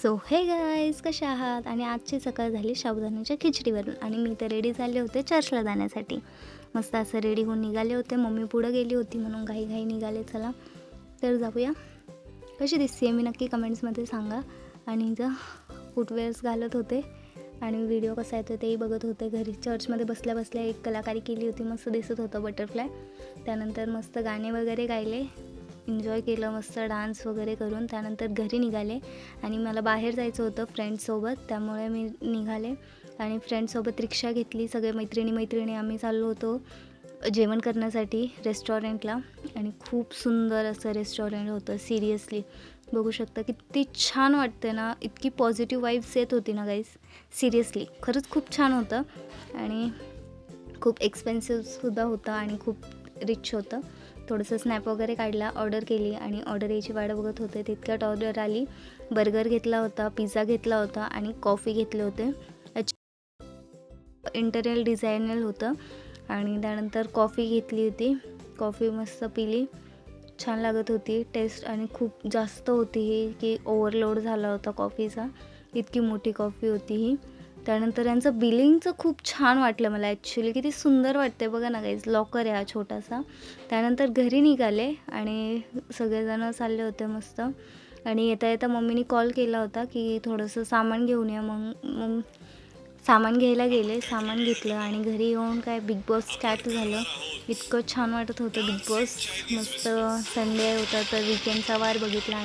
So हे guys, कशा आहात? आणि आजची सकाळ झाली साबुदाण्याच्या खिचडीवरून आणि मी तर रेडी झाले होते चर्चला जाण्यासाठी. मस्त असं रेडी होऊन निघाले होते. मम्मी पुढं गेली होती म्हणून घाई निघाले. चला तर जाऊया. कशी दिसते मी नक्की कमेंट्समध्ये सांगा. आणि इथं फुटवेअर्स घालत होते आणि व्हिडिओ कसा येतो तेही बघत होते. घरी चर्चमध्ये बसल्या बसल्या एक कलाकारी केली होती, मस्त दिसत होतं बटरफ्लाय. त्यानंतर मस्त गाणे वगैरे गायले, एन्जॉय केलं मस्त डान्स वगैरे करून. त्यानंतर घरी निघाले आणि मला बाहेर जायचं होतं फ्रेंड्ससोबत, त्यामुळे मी निघाले आणि फ्रेंड्ससोबत रिक्षा घेतली. सगळे मैत्रिणी आम्ही चाललो होतो जेवण करण्यासाठी रेस्टॉरंटला. आणि खूप सुंदर असं रेस्टॉरंट होतं. सिरियसली बघू शकता किती छान वाटते ना, इतकी पॉझिटिव्ह वाईब्स येत होती ना गाईज. सिरियसली खरंच खूप छान होतं आणि खूप एक्सपेन्सिव्हसुद्धा होतं आणि खूप रिच होतं. थोडंसं स्नॅप वगैरे काढला, ऑर्डर केली आणि ऑर्डर यायची वाट बघत होते. तितक्यात ऑर्डर आली. बर्गर घेतला होता, पिझ्झा घेतला होता आणि कॉफी घेतले होते. इंटेरियर डिझायनर होतं आणि त्यानंतर कॉफी घेतली होती. कॉफी मस्त पिली, छान लागत होती टेस्ट आणि खूप जास्त होती ही, की ओव्हरलोड झाला होता कॉफीचा. इतकी मोठी कॉफी होती ही. त्यानंतर यांचं बिलिंगचं खूप छान वाटलं मला ॲक्च्युली. किती सुंदर वाटते बघा ना गाईज. लॉकर आहे हा छोटासा. त्यानंतर घरी निघाले आणि सगळेजण चालले होते मस्त. आणि येता येता मम्मीने कॉल केला होता की थोडंसं सामान घेऊन या. मग सामान घ्यायला गेले, सामान घेतलं आणि घरी येऊन काय बिग बॉस स्टार्ट झालं. इतकं छान वाटत होतं बिग बॉस. मस्त संडे होता तर विकेंडचा वार बघितला आणि